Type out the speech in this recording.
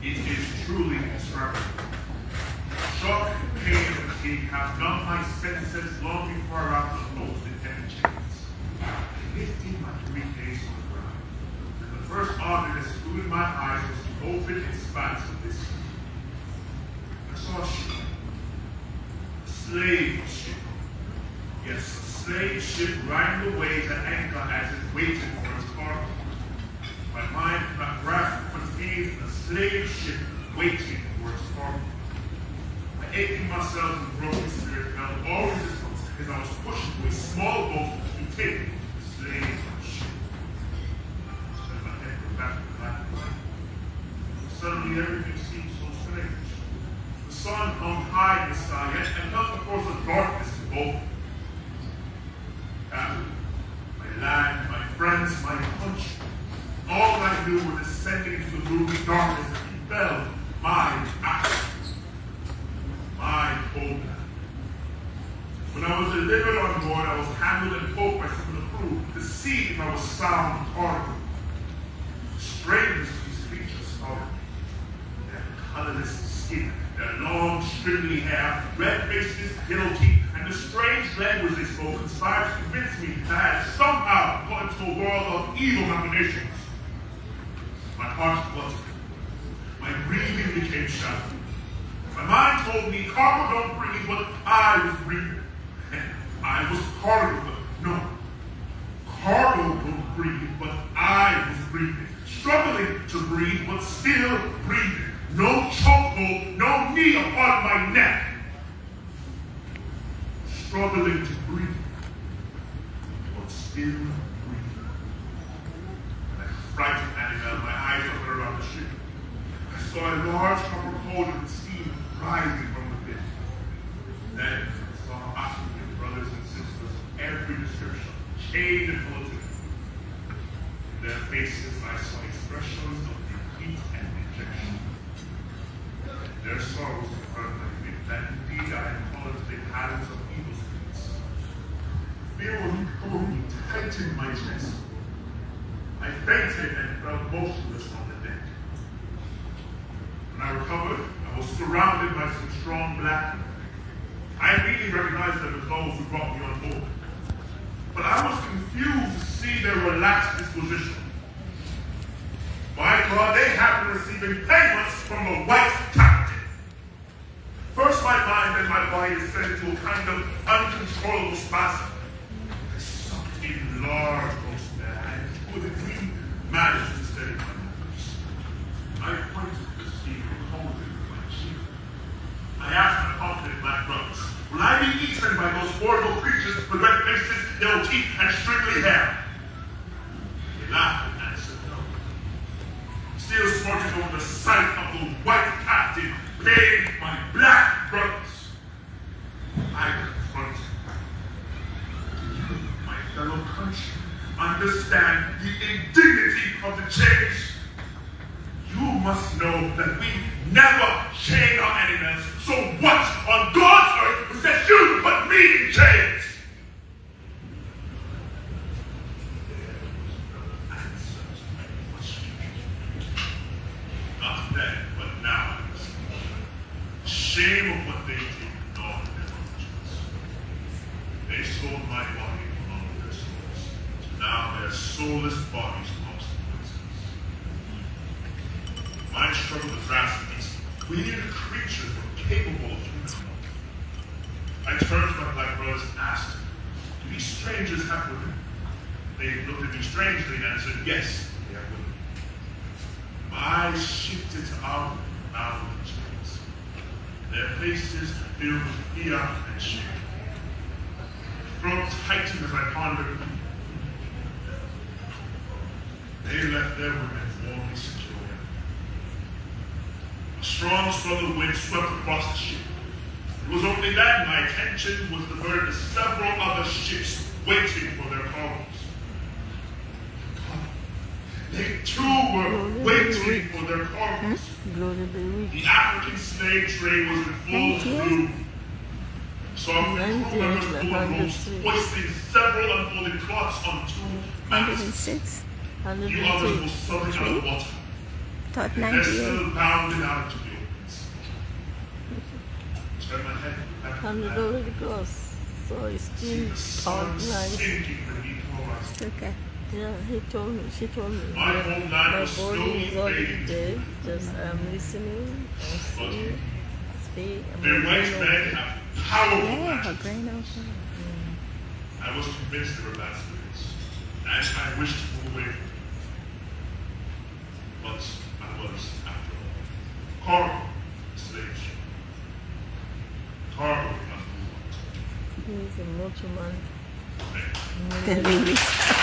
It is truly indescribable. Shock, pain, and fatigue have numbed my senses long before I wrapped the post in heavy chains. I lifted my briefcase on the ground, and the first object that stood in my eyes was the open expanse of this sea. I saw a ship. A slave ship. Yes, a slave ship riding away to anchor as it waited for its cargo. My mind could not grasp what contained a slave ship waiting for its cargo. I aching myself and broken spirit felt all resistance as I was pushed into a small boat to take the slave ship. As my head went back to the black and white, suddenly everything seemed so strange. The sun hung high in the sky, yet I felt across the darkness of both. My land, my friends, my country, all I knew were descending into the gloomy darkness that befell my actions, my homeland. When I was delivered on board, I was handled and poked by some of the crew to see if I was sound cargo. Strange these creatures are. Their colorless skin, their long, stringy hair, red faces, yellow teeth, and the strange language they spoke conspired to convince me that I had somehow got into a world of evil machinations. My heart fluttered. My breathing became shallow. My mind told me cargo don't breathe, but I was breathing. And I was cargo, but no. Cargo don't breathe, but I was breathing. Struggling to breathe, but still breathing. No chokehold, no knee upon my neck. Struggling to breathe, but still breathing. And I frightened Annabelle, my eyes opened around the ship. I saw a large copper cauldron with steam rising from within. Then I saw African brothers and sisters of every description, chained and floating. In their faces I saw expressions of defeat and rejection. Their sorrows confirmed my faith that indeed I had fallen to the patterns of evil spirits. Fear overcame me, tightened my chest. I fainted and fell motionless on the deck. When I recovered, I was surrounded by some strong black men. I immediately recognized them as those who brought me on board. But I was confused to see their relaxed disposition. My God, they had been receiving payments from the white captain. First my mind, then my body is sent into a kind of uncontrollable spasm. I sucked in large doses of their hands with a green managed to steady my nerves. I pointed to the sea and holding with my cheek. I asked my confident black brothers, will I be eaten by those horrible creatures with red faces, yellow teeth, and stringy hair? They laughed and answered no. Still smarting over the sight of the white captain paying my black brothers, I confronted them. Do you, my fellow country, understand the indignity of the change? You must know that we never chain our enemies, so what on God's earth was that you put me in chains? Not then, but now. Shame of what they did not their conscience. They sold my body along with their souls. Now their soulless bodies lost themselves. My struggle to grasp these weird creatures were capable of human love. I turned to my black brothers and asked, do these strangers have women? They looked at me strangely and answered, yes, they have women. My eyes shifted to our women, now with the chains. Their faces filled with fear and shame. My throat tightened as I pondered. They left their women warmly secure. A strong southern wind swept across the ship. It was only then my attention was diverted to several other ships waiting for their cargoes. They too were waiting for their cargoes. The African slave trade was in full bloom. Some crew members pulled ropes, hoisting several unfolded cloths on two masts. 106, The others were subbing out of water. thought The 98. vessel bounded out to the opens. Turn my head back to I'm the not land. really close, so it's See still the thought sun like. sinking beneath the horizon. Okay. Yeah, she told me My that homeland my was body slowly is already fading. dead. Just listening and see, speak. And Their my white brain men have powerful Yeah, her actions. brain also. I was convinced they were bad spirits, and I wished to move away from them. But I was, after all, cargo, slave ship. Cargo cannot move He's a motor man. on. The lyrics.